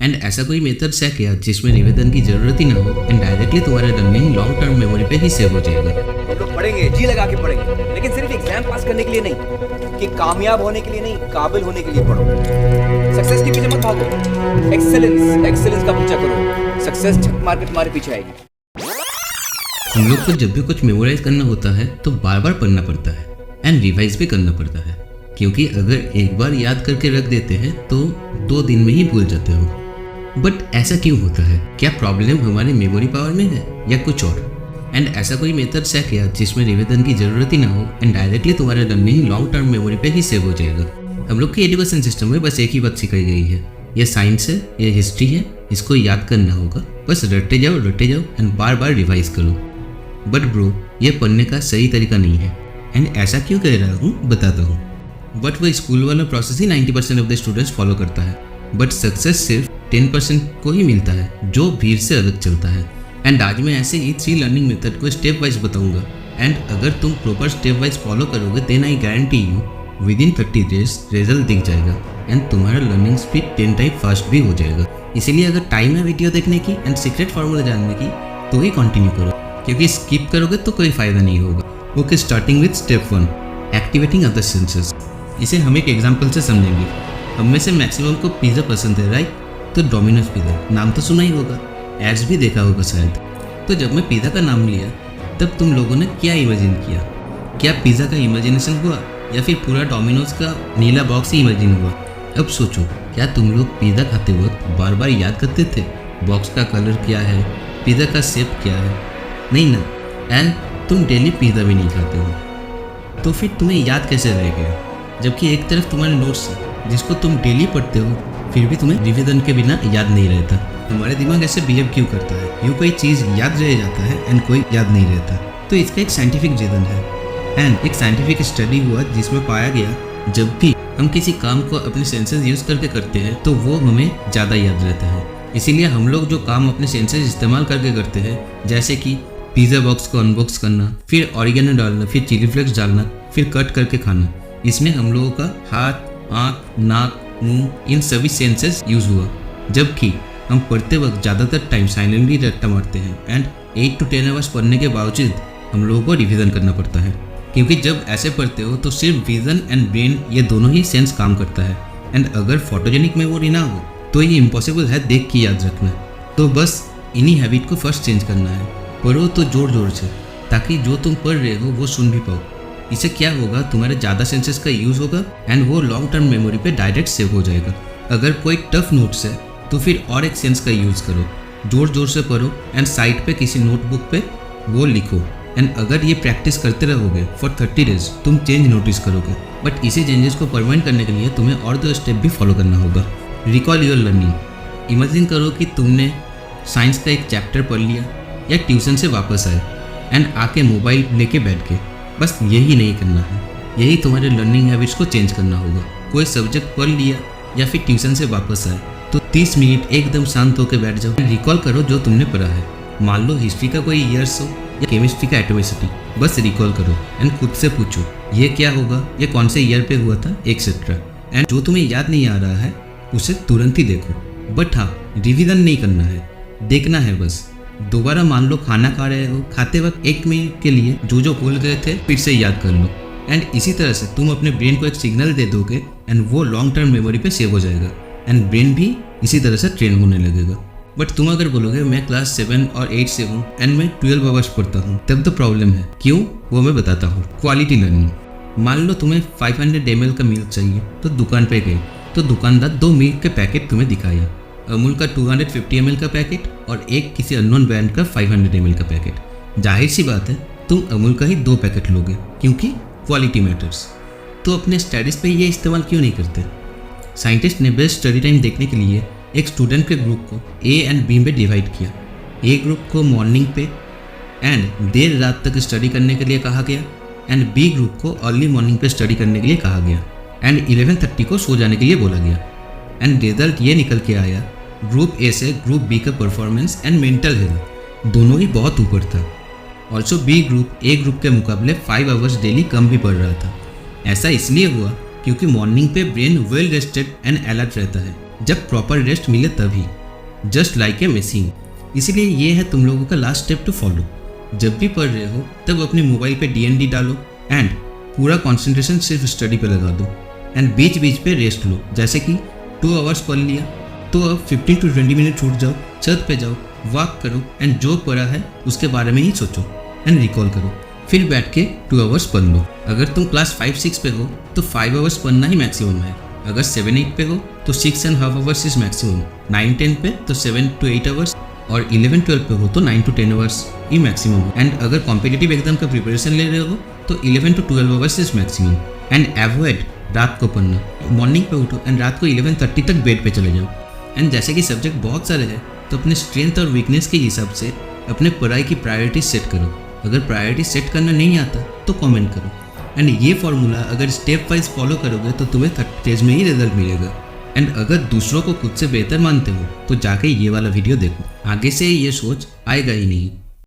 And ऐसा कोई method है क्या जिसमें निवेदन की जरूरत ही ना हो एंड डायरेक्टली तुम्हारा लर्निंग लॉन्ग टर्म मेमोरी पे ही सेव हो जाएगा। हम लोग पढ़ेंगे, जी लगा के पढ़ेंगे, लेकिन सिर्फ एग्जाम पास करने के लिए नहीं, कि कामयाब होने के लिए नहीं, काबिल होने के लिए पढ़ो। सक्सेस के पीछे मत भागो, एक्सेलेंस का पीछा करो। सक्सेस झक मार के तुम्हारे पीछे आएगी। हम लोग को जब भी कुछ मेमोराइज करना होता है तो बार बार पढ़ना पड़ता है एंड रिवाइज भी करना पड़ता है, क्योंकि अगर एक बार याद करके रख देते हैं तो 2 दिन में ही भूल जाते हो। बट ऐसा क्यों होता है? क्या प्रॉब्लम हमारे मेमोरी पावर में है या कुछ और? एंड ऐसा कोई मेथड है क्या जिसमें निवेदन की जरूरत ही ना हो एंड डायरेक्टली तुम्हारा लर्निंग लॉन्ग टर्म मेमोरी पे ही सेव हो जाएगा? हम लोग के एजुकेशन सिस्टम में बस एक ही बात सिखाई गई है, ये साइंस है, ये हिस्ट्री है, इसको याद करना होगा, बस रटते जाओ एंड बार बार रिवाइज करो। बट ब्रो, ये पढ़ने का सही तरीका नहीं है। एंड ऐसा क्यों कह रहा हूँ बताता हूँ। बट वो स्कूल वाला process he 90% of the students follow करता है, बट सक्सेस सिर्फ 10% को ही मिलता है जो भीड़ से अलग चलता है। एंड आज मैं ऐसे ही 3 लर्निंग मेथड को स्टेप वाइज बताऊंगा एंड अगर तुम प्रॉपर स्टेप वाइज फॉलो करोगे then I guarantee you within 30 days result दिख जाएगा एंड तुम्हारा लर्निंग स्पीड 10 टाइम फास्ट भी हो जाएगा। इसीलिए अगर टाइम है वीडियो देखने की एंड सीक्रेट फार्मूला जानने की तो ही कंटिन्यू करो, क्योंकि स्किप करोगे तो कोई फायदा नहीं होगा। Okay, starting with step 1, activating other senses. इसे हम एक एग्जाम्पल से समझेंगे। हम में से मैक्सिमम को पिज़्ज़ा पसंद है, राइट? तो डोमिनोज पिज़्ज़ा नाम तो सुना ही होगा, एड्स भी देखा होगा शायद। तो जब मैं पिज़्ज़ा का नाम लिया तब तुम लोगों ने क्या इमेजिन किया? क्या पिज़्ज़ा का इमेजिनेशन हुआ या फिर पूरा डोमिनोज का नीला बॉक्स ही इमेजिन हुआ? अब सोचो, क्या तुम लोग पिज़्ज़ा खाते वक्त बार बार याद करते थे बॉक्स का कलर क्या है, पिज़्ज़ा का शेप क्या है? नहीं ना। एंड तुम डेली पिज़्ज़ा भी नहीं खाते हो, तो फिर तुम्हें याद कैसे रह गया? जबकि एक तरफ तुम्हारे नोट्स है जिसको तुम डेली पढ़ते हो, फिर भी तुम्हें रिवीजन के बिना याद नहीं रहता। तुम्हारे दिमाग ऐसे बिहेव क्यों करता है? क्यों कोई चीज़ याद रह जाता है एंड कोई याद नहीं रहता? तो इसका एक साइंटिफिक रीज़न है एंड एक साइंटिफिक स्टडी हुआ जिसमें पाया गया जब भी हम किसी काम को अपने सेंसेस यूज़ करके करते हैं तो वो हमें ज़्यादा याद रहता है। इसीलिए हम लोग जो काम अपने सेंसेस इस्तेमाल करके करते हैं, जैसे कि पिज़्ज़ा बॉक्स को अनबॉक्स करना, फिर ऑरिगेनो डालना, फिर चिली फ्लेक्स डालना, फिर कट करके खाना, इसमें हम लोगों का हाथ, आँख, नाक, मुंह, इन सभी सेंसेस यूज़ हुआ। जबकि हम पढ़ते वक्त ज़्यादातर टाइम साइलेंटली रट्टा मारते हैं एंड 8 to 10 आवर्स पढ़ने के बावजूद हम लोगों को रिवीजन करना पड़ता है, क्योंकि जब ऐसे पढ़ते हो तो सिर्फ विजन एंड ब्रेन ये दोनों ही सेंस काम करता है। एंड अगर फोटोजेनिक मेमोरी ना हो तो ये इम्पॉसिबल है देख के याद रखना। तो बस इन्हीं हैबिट को फर्स्ट चेंज करना है। पढ़ो तो जोर जोर से, ताकि जो तुम पढ़ रहे हो वो सुन भी पाओ। इससे क्या होगा, तुम्हारे ज़्यादा सेंसेस का यूज़ होगा एंड वो लॉन्ग टर्म मेमोरी पे डायरेक्ट सेव हो जाएगा। अगर कोई टफ नोट्स है तो फिर और एक सेंस का यूज़ करो, जोर जोर से पढ़ो एंड साइड पे किसी नोटबुक पे वो लिखो। एंड अगर ये प्रैक्टिस करते रहोगे फॉर 30 डेज तुम चेंज नोटिस करोगे। बट इसी चेंजेस को परमानेंट करने के लिए तुम्हें और 2 स्टेप भी फॉलो करना होगा। Recall your learning. इमेजिन करो कि तुमने साइंस का एक चैप्टर पढ़ लिया या ट्यूशन से वापस आए एंड आके मोबाइल लेके बैठ गए। बस यही नहीं करना है, यही तुम्हारे लर्निंग हैबिट्स को चेंज करना होगा। कोई सब्जेक्ट पढ़ लिया या फिर ट्यूशन से वापस आए तो 30 मिनट एकदम शांत होकर बैठ जाओ, रिकॉल करो जो तुमने पढ़ा है। मान लो हिस्ट्री का कोई ईयर्स हो या केमिस्ट्री का एटॉमिसिटी, बस रिकॉल करो एंड खुद से पूछो ये क्या होगा, ये कौन से ईयर पे हुआ था, एक्सेट्रा। एंड जो तुम्हें याद नहीं आ रहा है उसे तुरंत ही देखो। बट हाँ, रिवीजन नहीं करना है, देखना है बस। दोबारा मान लो खाना खा रहे हो, खाते वक्त 1 मिनट के लिए जो भूल गए थे फिर से याद कर लो। एंड इसी तरह से तुम अपने ब्रेन को एक सिग्नल दे दोगे एंड वो लॉन्ग टर्म मेमोरी पे सेव हो जाएगा एंड ब्रेन भी इसी तरह से ट्रेन होने लगेगा। बट तुम अगर बोलोगे मैं क्लास 7 और 8 से हूँ एंड मैं 12 आवर्स पढ़ता हूँ, तब तो प्रॉब्लम है। क्यों, वो मैं बताता हूँ। Quality learning. मान लो तुम्हें 500 ml का मिल्क चाहिए तो दुकान पे गए तो दुकानदार 2 मिल्क के पैकेट तुम्हें दिखाया, अमूल का 250 ml का पैकेट और एक किसी अननोन ब्रांड का 500 ml का पैकेट। जाहिर सी बात है तुम अमूल का ही 2 पैकेट लोगे, क्योंकि क्वालिटी मैटर्स। तो अपने स्टडीज़ पे ये इस्तेमाल क्यों नहीं करते? साइंटिस्ट ने बेस्ट स्टडी टाइम देखने के लिए एक स्टूडेंट के ग्रुप को ए एंड बी में डिवाइड किया। ए ग्रुप को मॉर्निंग पे एंड देर रात तक स्टडी करने के लिए कहा गया एंड बी ग्रुप को अर्ली मॉर्निंग पे स्टडी करने के लिए कहा गया एंड 11:30 को सो जाने के लिए बोला गया। एंड रिजल्ट ये निकल के आया, ग्रुप ए से ग्रुप बी का परफॉर्मेंस एंड मेंटल हेल्थ दोनों ही बहुत ऊपर था। Also be group A group के मुकाबले 5 आवर्स डेली कम भी पढ़ रहा था। ऐसा इसलिए हुआ क्योंकि मॉर्निंग पे brain well rested and alert रहता है जब प्रॉपर रेस्ट मिले तभी, जस्ट लाइक ए मशीन। इसीलिए ये है तुम लोगों का लास्ट स्टेप टू फॉलो। जब भी पढ़ रहे हो तब अपने मोबाइल पे DND डालो एंड पूरा कंसंट्रेशन सिर्फ स्टडी पे लगा दो एंड बीच बीच पे रेस्ट लो। जैसे कि 2 आवर्स पढ़ लिया तो अब 15 to 20 मिनट छूट जाओ, छत पे जाओ, वॉक करो एंड जो पढ़ा है उसके बारे में ही सोचो एंड रिकॉल करो। फिर बैठ के 2 आवर्स पढ़ लो। अगर तुम क्लास 5-6 पे हो तो 5 आवर्स पढ़ना ही मैक्सिमम है। अगर 7-8 पे हो तो 6.5 आवर्स इज मैक्सिमम। 9-10 पे तो 7 to 8 आवर्स और 11-12 पे हो तो 9 to 10 आवर्स ही मैक्सिमम हो। एंड अगर कॉम्पिटिटिव एग्जाम का प्रिपरेशन ले रहे हो तो 11 to 12 hours is maximum. And avoid रात को पढ़ना। मॉर्निंग पे उठो एंड रात को 11:30 तक बेड पे चले जाओ। एंड जैसे कि सब्जेक्ट बहुत सारे हैं तो अपने स्ट्रेंथ और वीकनेस के हिसाब से अपने पढ़ाई की प्रायोरिटी सेट करो। अगर प्रायोरिटी सेट करना नहीं आता तो कमेंट करो। एंड ये फॉर्मूला अगर स्टेप वाइज फॉलो करोगे तो तुम्हें 30 डेज में ही रिजल्ट मिलेगा। एंड अगर दूसरों को खुद से बेहतर मानते हो तो जाके ये वाला वीडियो देखो, आगे से ये सोच आएगा ही नहीं।